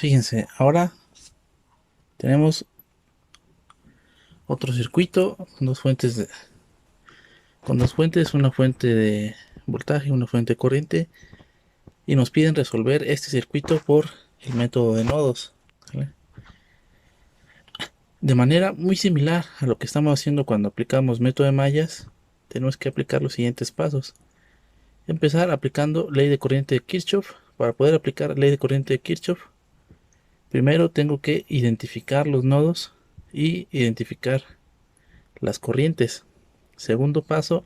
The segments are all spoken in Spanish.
Fíjense, ahora tenemos otro circuito con dos fuentes, una fuente de voltaje y una fuente de corriente, y nos piden resolver este circuito por el método de nodos, ¿vale? De manera muy similar a lo que estamos haciendo cuando aplicamos método de mallas, tenemos que aplicar los siguientes pasos. Empezar aplicando ley de corriente de Kirchhoff. Para poder aplicar ley de corriente de Kirchhoff, primero tengo que identificar los nodos y identificar las corrientes. Segundo paso,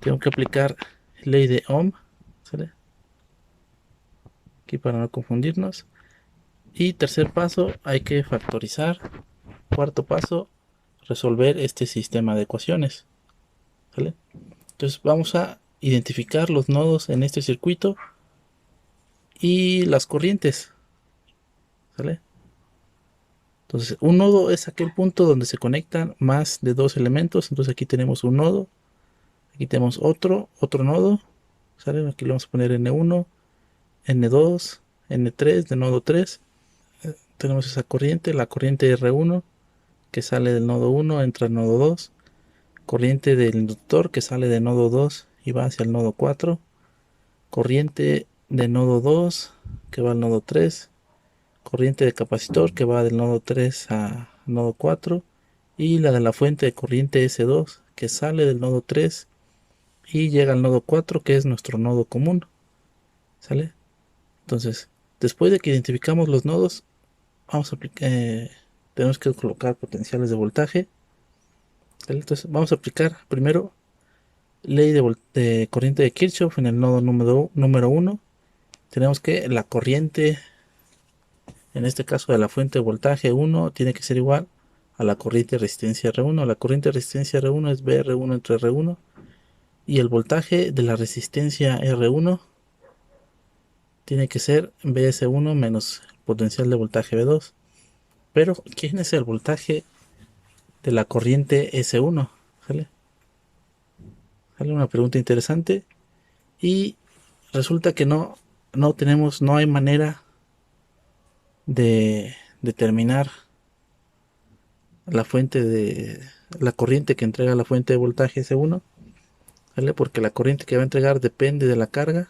tengo que aplicar ley de Ohm, ¿sale? Aquí para no confundirnos. Y tercer paso, hay que factorizar. Cuarto paso, resolver este sistema de ecuaciones, ¿sale? Entonces vamos a identificar los nodos en este circuito y las corrientes, ¿sale? Entonces un nodo es aquel punto donde se conectan más de dos elementos. Entonces aquí tenemos un nodo, aquí tenemos otro nodo, ¿sale? Aquí le vamos a poner N1, N2, N3 de nodo 3. Tenemos esa corriente, la corriente R1 que sale del nodo 1, entra al nodo 2, corriente del inductor que sale del nodo 2 y va hacia el nodo 4, corriente de nodo 2 que va al nodo 3, corriente de capacitor que va del nodo 3 a nodo 4, y la de la fuente de corriente S2 que sale del nodo 3 y llega al nodo 4, que es nuestro nodo común, ¿sale? Entonces, después de que identificamos los nodos, tenemos que colocar potenciales de voltaje, ¿sale? Entonces vamos a aplicar primero ley de corriente de Kirchhoff en el nodo número 1. Tenemos que la corriente, en este caso de la fuente de voltaje 1, tiene que ser igual a la corriente de resistencia R1. La corriente de resistencia R1 es BR1 entre R1, y el voltaje de la resistencia R1 tiene que ser BS1 menos potencial de voltaje B2. Pero, ¿quién es el voltaje de la corriente S1? ¿Sale? Sale una pregunta interesante. Y resulta que no hay manera de determinar la fuente de la corriente que entrega la fuente de voltaje S1, ¿vale? Porque la corriente que va a entregar depende de la carga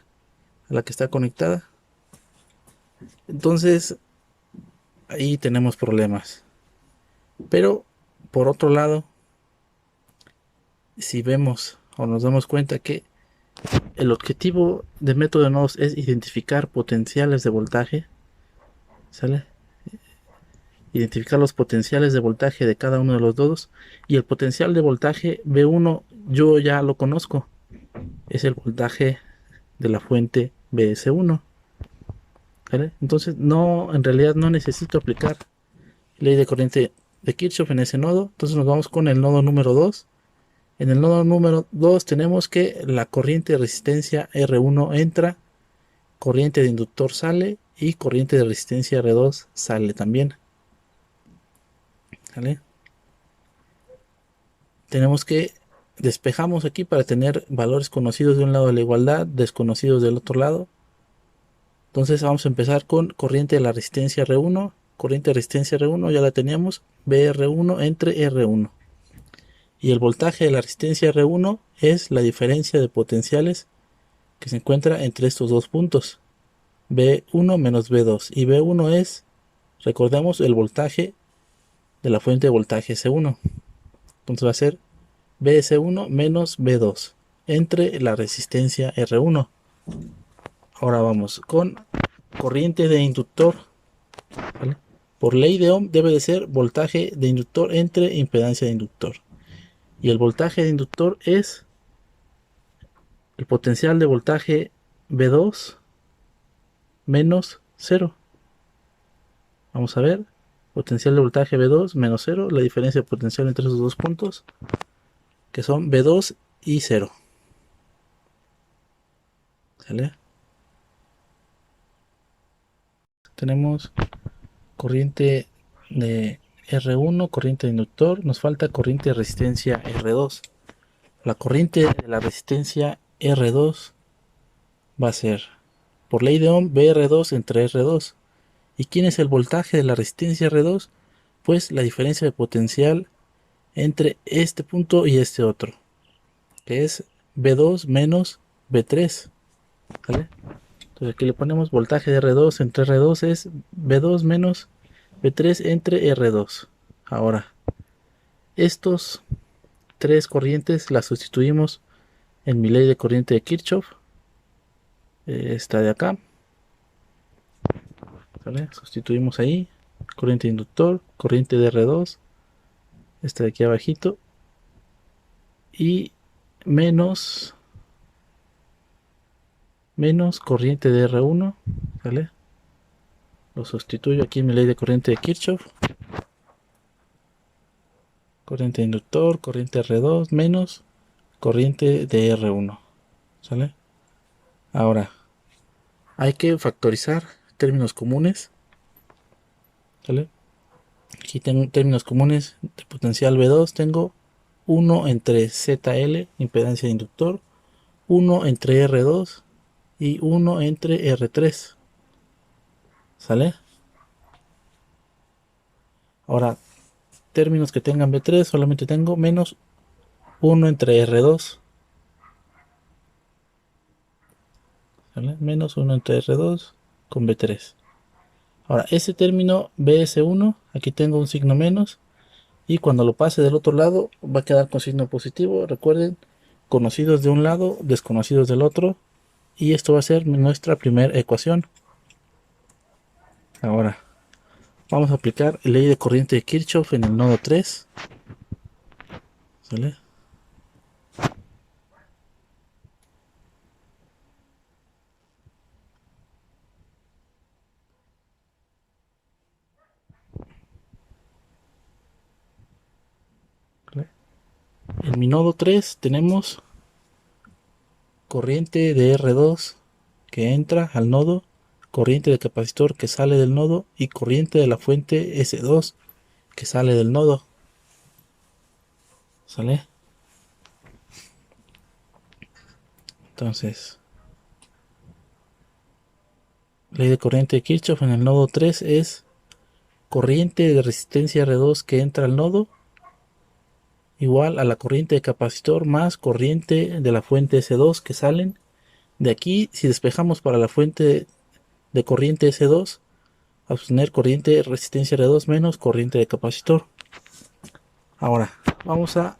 a la que está conectada. Entonces, ahí tenemos problemas. Pero, por otro lado, si vemos o nos damos cuenta que el objetivo del método de nodos es identificar potenciales de voltaje, ¿sale? Identificar los potenciales de voltaje de cada uno de los nodos, y el potencial de voltaje B1 yo ya lo conozco, es el voltaje de la fuente BS1, ¿vale? Entonces en realidad no necesito aplicar ley de corriente de Kirchhoff en ese nodo. Entonces nos vamos con el nodo número 2. En el nodo número 2 tenemos que la corriente de resistencia R1 entra, corriente de inductor sale y corriente de resistencia R2 sale también, ¿vale? Tenemos que despejamos aquí para tener valores conocidos de un lado de la igualdad, desconocidos del otro lado. Entonces vamos a empezar con corriente de la resistencia R1. Corriente de resistencia R1 ya la teníamos, BR1 entre R1. Y el voltaje de la resistencia R1 es la diferencia de potenciales que se encuentra entre estos dos puntos, B1 menos B2. Y B1 es, recordemos, el voltaje de la fuente de voltaje S1. Entonces va a ser BS1 menos B2 entre la resistencia R1. Ahora vamos con corriente de inductor, ¿vale? Por ley de Ohm debe de ser voltaje de inductor entre impedancia de inductor. Y el voltaje de inductor es el potencial de voltaje B2 menos 0. Vamos a ver. Potencial de voltaje B2 menos 0. La diferencia de potencial entre esos dos puntos, que son B2 y 0. ¿Sale? Tenemos corriente de R1, corriente de inductor. Nos falta corriente de resistencia R2. La corriente de la resistencia R2 va a ser, por ley de Ohm, BR2 entre R2. ¿Y quién es el voltaje de la resistencia R2? Pues la diferencia de potencial entre este punto y este otro, que es V2 menos V3, ¿vale? Entonces aquí le ponemos voltaje de R2 entre R2 es V2 menos V3 entre R2. Ahora, estos tres corrientes las sustituimos en mi ley de corriente de Kirchhoff. Esta de acá, ¿vale? Sustituimos ahí, corriente de inductor, corriente de R2, esta de aquí abajito, y menos corriente de R1, ¿vale? Lo sustituyo aquí en mi ley de corriente de Kirchhoff. Corriente de inductor, corriente R2 menos corriente de R1, ¿sale? Ahora, hay que factorizar términos comunes, ¿sale? Aquí tengo términos comunes de potencial V2, tengo 1 entre ZL, impedancia de inductor, 1 entre R2 y 1 entre R3, ¿sale? Ahora, términos que tengan V3, solamente tengo menos 1 entre R2, ¿sale? Menos 1 entre R2 con V3. Ahora, ese término BS1, aquí tengo un signo menos, y cuando lo pase del otro lado va a quedar con signo positivo. Recuerden, conocidos de un lado, desconocidos del otro, y esto va a ser nuestra primera ecuación. Ahora, vamos a aplicar la ley de corriente de Kirchhoff en el nodo 3, ¿sale? ¿Vale? En mi nodo 3 tenemos corriente de R2 que entra al nodo, corriente de capacitor que sale del nodo y corriente de la fuente S2 que sale del nodo, ¿sale? Entonces, ley de corriente de Kirchhoff en el nodo 3 es corriente de resistencia R2 que entra al nodo igual a la corriente de capacitor más corriente de la fuente S2 que salen. De aquí, si despejamos para la fuente de corriente S2, a obtener corriente de resistencia R2 menos corriente de capacitor. Ahora, vamos a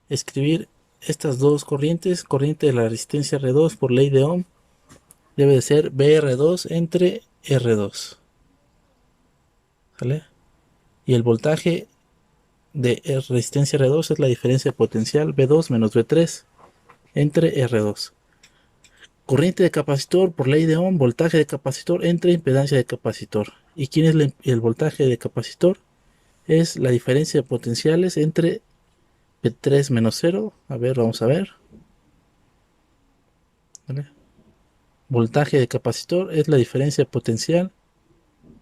escribir estas dos corrientes. Corriente de la resistencia R2 por ley de Ohm debe de ser BR2 entre R2, ¿vale? Y el voltaje de resistencia R2 es la diferencia potencial V2 menos V3 entre R2. Corriente de capacitor por ley de Ohm, voltaje de capacitor entre impedancia de capacitor. ¿Y quién es el voltaje de capacitor? Es la diferencia de potenciales entre V3 menos 0. A ver, vamos a ver. ¿Vale? Voltaje de capacitor es la diferencia potencial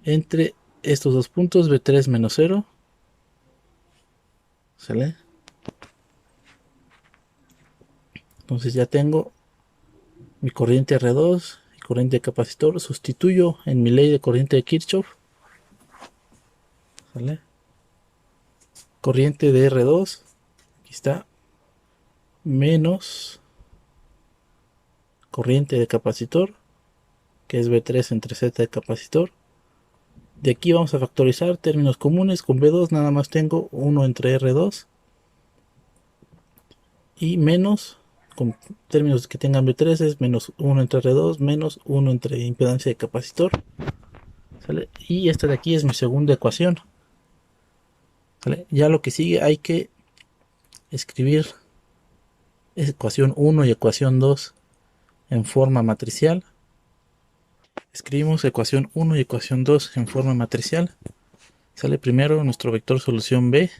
entre estos dos puntos, V3 menos 0. ¿Sale? Entonces ya tengo mi corriente R2 y corriente de capacitor. Sustituyo en mi ley de corriente de Kirchhoff, ¿sale? Corriente de R2, aquí está, menos corriente de capacitor, que es V3 entre Z de capacitor. De aquí vamos a factorizar términos comunes. Con V2 nada más tengo 1 entre R2 y menos, con términos que tengan V3 es menos 1 entre R2 menos 1 entre impedancia de capacitor, ¿sale? Y esta de aquí es mi segunda ecuación, ¿sale? Ya lo que sigue hay que escribir ecuación 1 y ecuación 2 en forma matricial. Escribimos ecuación 1 y ecuación 2 en forma matricial. Sale primero nuestro vector solución B.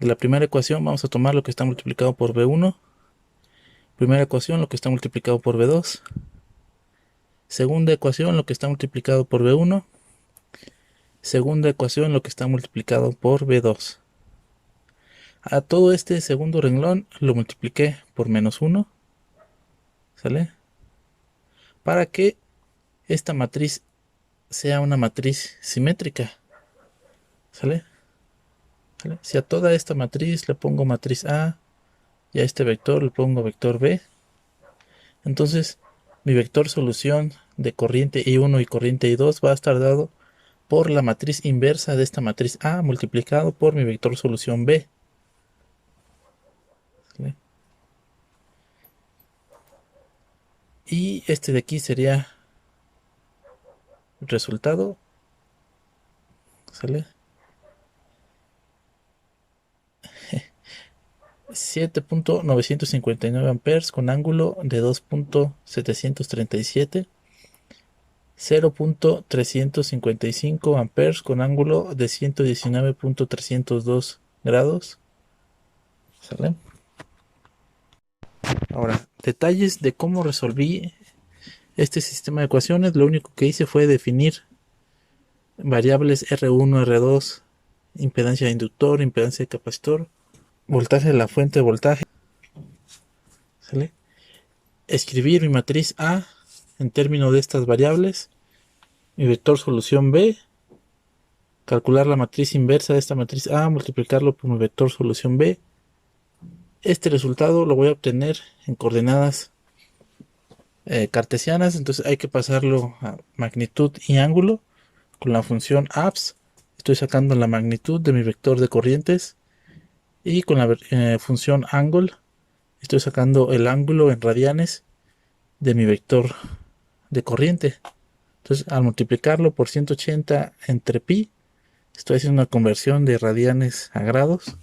De la primera ecuación vamos a tomar lo que está multiplicado por B1. Primera ecuación, lo que está multiplicado por B2. Segunda ecuación, lo que está multiplicado por B1. Segunda ecuación, lo que está multiplicado por B2. A todo este segundo renglón lo multipliqué por menos 1. ¿Sale? Para que esta matriz sea una matriz simétrica. ¿Sale? ¿Sale? Si a toda esta matriz le pongo matriz A y a este vector le pongo vector B, entonces mi vector solución de corriente I1 y corriente I2 va a estar dado por la matriz inversa de esta matriz A multiplicado por mi vector solución B. ¿Sale? Y este de aquí sería el resultado. ¿Sale? 7.959 amperes con ángulo de 2.737. 0.355 amperes con ángulo de 119.302 grados. ¿Sale? Ahora, detalles de cómo resolví este sistema de ecuaciones. Lo único que hice fue definir variables R1, R2, impedancia de inductor, impedancia de capacitor, voltaje de la fuente de voltaje. ¿Sale? Escribir mi matriz A en términos de estas variables, mi vector solución B, calcular la matriz inversa de esta matriz A, multiplicarlo por mi vector solución B. Este resultado lo voy a obtener en coordenadas cartesianas, entonces hay que pasarlo a magnitud y ángulo con la función abs. Estoy sacando la magnitud de mi vector de corrientes, y con la función angle estoy sacando el ángulo en radianes de mi vector de corriente. Entonces, al multiplicarlo por 180 entre pi, estoy haciendo una conversión de radianes a grados.